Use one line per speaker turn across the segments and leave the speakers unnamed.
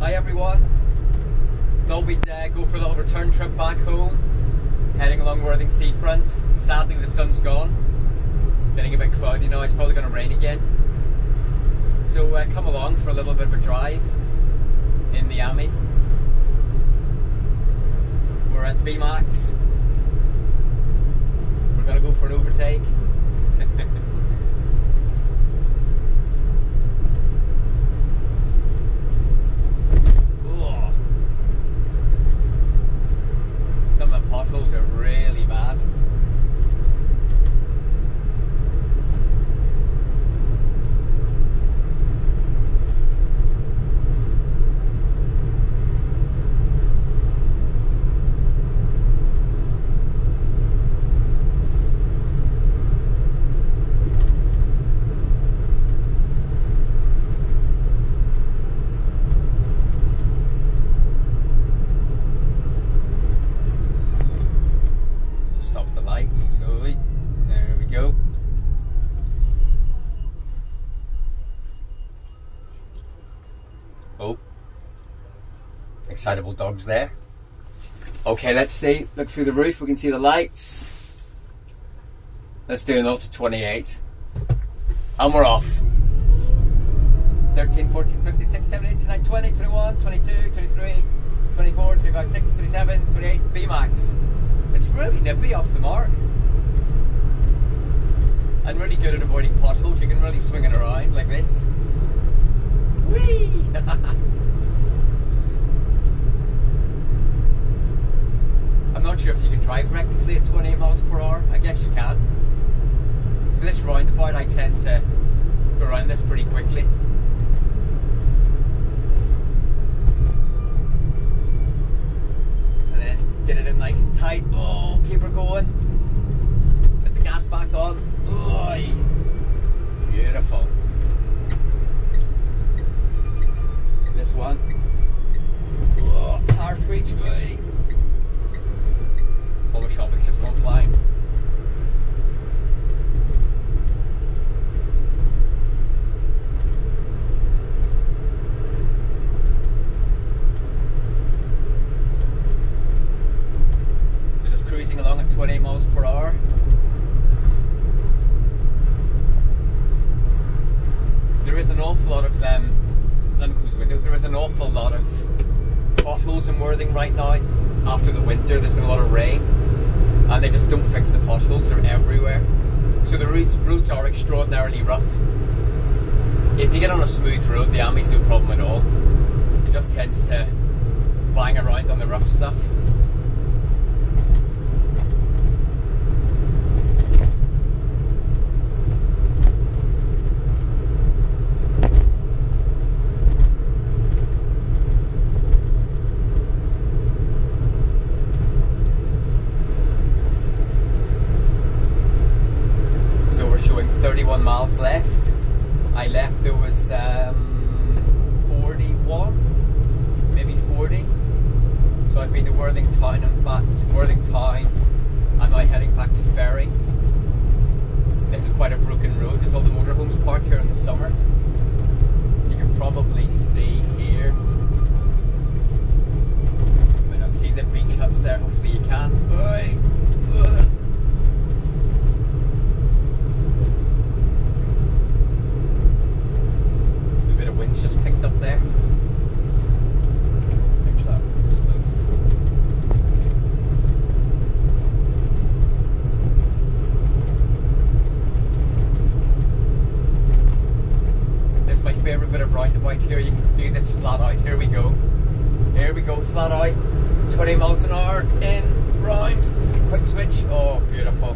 Hi everyone. Thought we'd go for a little return trip back home, heading along Worthing seafront. Sadly the sun's gone, getting a bit cloudy now, it's probably going to rain again. So come along for a little bit of a drive in the Ami. We're at VMAX. We're going to go for an overtake. Some of the potholes are really bad. Oh, excitable dogs there. Okay, let's see. Look through the roof, we can see the lights. Let's do an 0 to 28. And we're off. 13, 14, 15, 16, 17, 18, 19, 20, 21, 22, 23, 24, 25, 26, 27, 28, VMAX. It's really nippy off the mark. And really good at avoiding potholes. You can really swing it around like this. Whee! I'm not sure if you can drive recklessly at 28 miles per hour. I guess you can. So this roundabout, I tend to go around this pretty quickly. And then get it in nice and tight. Oh, keep her going. Put the gas back on. Oh, beautiful. This one. Oh, tire screech. All the shopping's just gone flying. So just cruising along at 28 miles per hour. There is an awful lot of let me close the window. There is an awful lot of potholes in Worthing right now. After the winter, there's been a lot of rain, and they just don't fix the potholes. They're everywhere. So the roads are extraordinarily rough. If you get on a smooth road, the Ami's no problem at all. It just tends to bang around on the rough stuff. So we're showing 31 miles left. I left, there was 41, maybe 40. So I've been to Worthing Town and back to Worthing Town. I'm now heading back to Ferry. This is quite a broken road. There's all the motorhomes parked here in the summer. You can probably see here. You might not see the beach huts there, hopefully you can. Just picked up there. Make sure that was closed. This is my favourite bit of roundabout here. You can do this flat out. Here we go. Here we go, flat out. 20 miles an hour, in, round, quick switch. Oh, beautiful.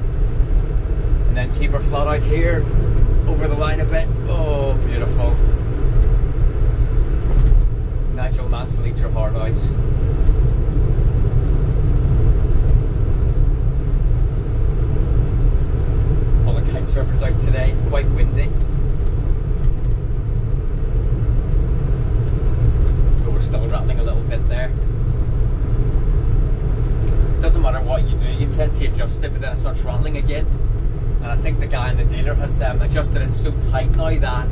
And then keep her flat out here, over the line a bit. Oh, beautiful. Nigel Mansell, eat your heart out. All the kite surfers out today, it's quite windy. But we're still rattling a little bit there. Doesn't matter what you do, you tend to adjust it, but then it starts rattling again. And I think the guy in the dealer has adjusted it so tight now that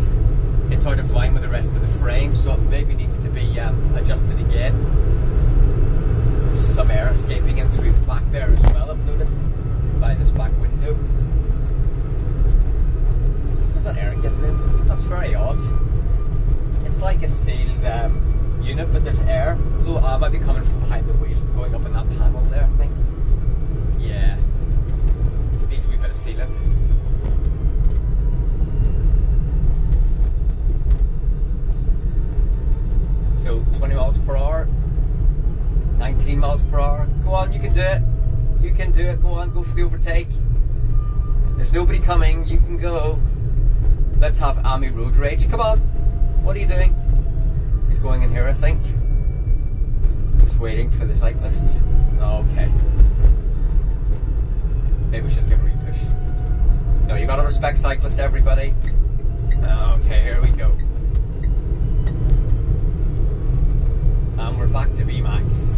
it's out of line with the rest of the frame, so it maybe needs to be adjusted again. There's some air escaping in through the back there as well, I've noticed, by this back window. There's that air getting in. That's very odd. It's like a sealed unit, but there's air. Although I might be coming from behind the wheel, going up in that panel there, I think. Yeah. Needs a wee bit of sealant. So 20 miles per hour, 19 miles per hour. Go on, you can do it. You can do it. Go on, go for the overtake. There's nobody coming. You can go. Let's have Ami road rage. Come on. What are you doing? He's going in here, I think. Just waiting for the cyclists. Okay. Maybe we should give a wee push. No, you gotta respect cyclists, everybody. Okay, here we go. And we're back to VMAX.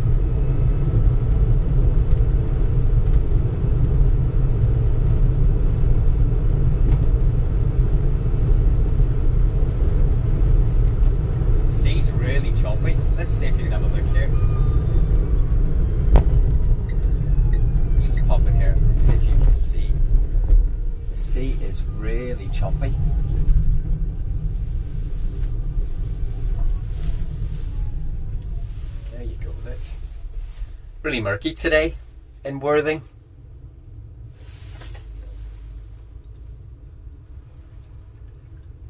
Sea's really choppy. Let's see if you can have a look here. Let's just pop in here, see if you can see. The sea is really choppy. There you go, look. Really murky today in Worthing.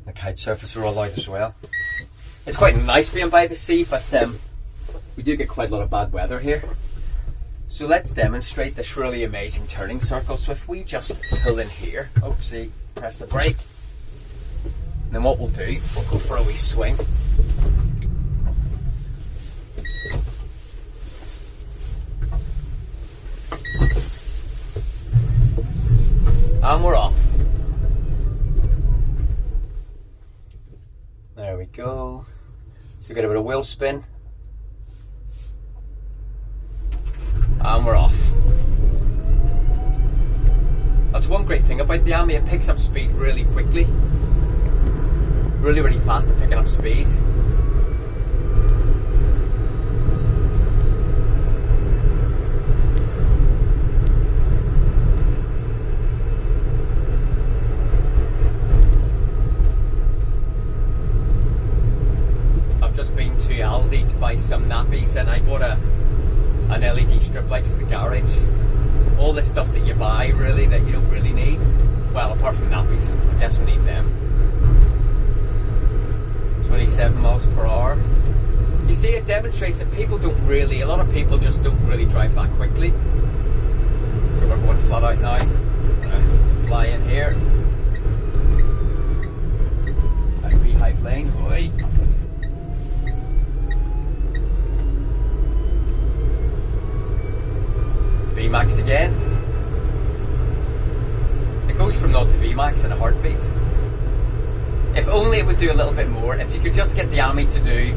The kite surface are all out as well. It's quite nice being by the sea, but we do get quite a lot of bad weather here. So let's demonstrate this really amazing turning circle. So if we just pull in here, oh, see, press the brake. And then what we'll do, we'll go for a wee swing. And we're off. There we go. So get a bit of wheel spin. And we're off. That's one great thing about the Ami, it picks up speed really quickly. Really, really fast at picking up speed. To buy some nappies, and I bought an LED strip light for the garage. All the stuff that you buy really that you don't really need, well, apart from nappies, I guess we need them. 27 miles per hour. You see, it demonstrates that people don't really, a lot of people just don't really drive that quickly. So we're going flat out now. Fly in here. Beehive lane. Oi. VMAX again. It goes from 0 to VMAX in a heartbeat. If only it would do a little bit more. If you could just get the Ami to do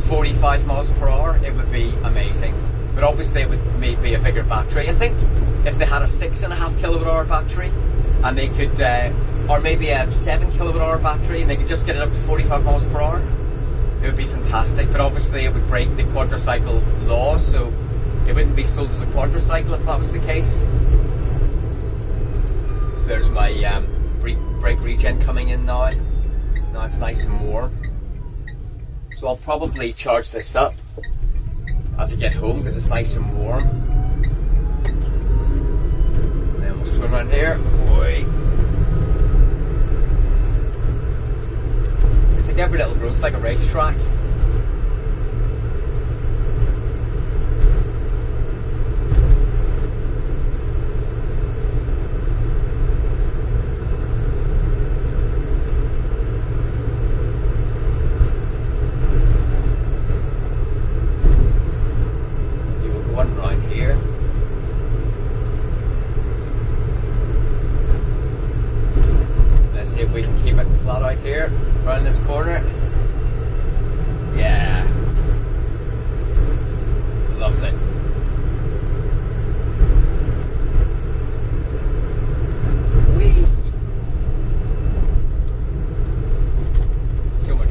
45 miles per hour, it would be amazing. But obviously it would maybe a bigger battery. I think if they had a 6.5 kilowatt hour battery and they could, or maybe a 7 kilowatt hour battery and they could just get it up to 45 miles per hour, it would be fantastic. But obviously it would break the quadricycle law, so it wouldn't be sold as a quadricycle if that was the case. So there's my brake regen coming in now. Now it's nice and warm. So I'll probably charge this up as I get home because it's nice and warm. And then we'll swim around here. Boy. It's like every little road's like a racetrack. Here, around this corner. Yeah. Loves it. Whee. So much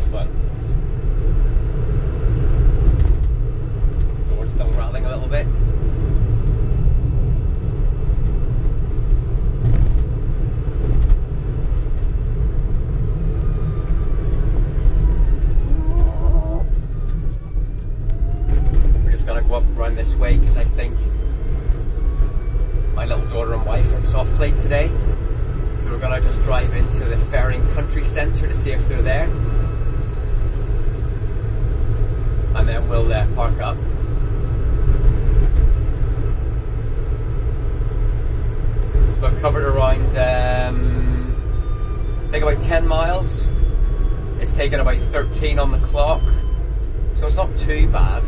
think my little daughter and wife are at soft play today. So we're gonna just drive into the Ferring Country Centre to see if they're there. And then we'll park up. So I've covered around, I think about 10 miles. It's taken about 13 on the clock, so it's not too bad.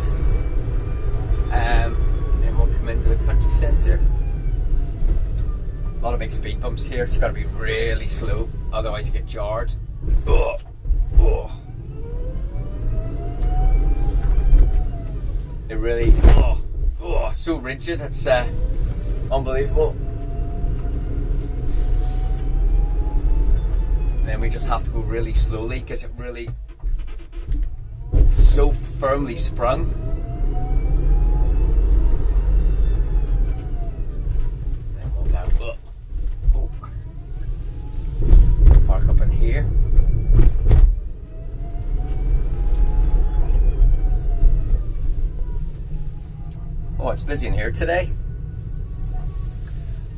And then we'll come into the country centre. A lot of big speed bumps here, so you've got to be really slow, otherwise you get jarred. Ugh. Ugh. It really, so rigid, it's unbelievable. And then we just have to go really slowly because it really so firmly sprung. Then we'll now park up in here. Oh, it's busy in here today.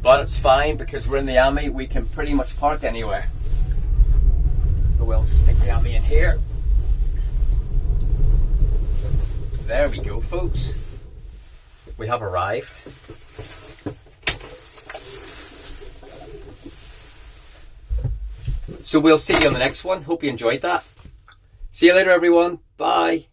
But it's fine because we're in the Ami, we can pretty much park anywhere. So we'll stick the Ami in here. There we go, folks. We have arrived. So we'll see you on the next one. Hope you enjoyed that. See you later, everyone. Bye.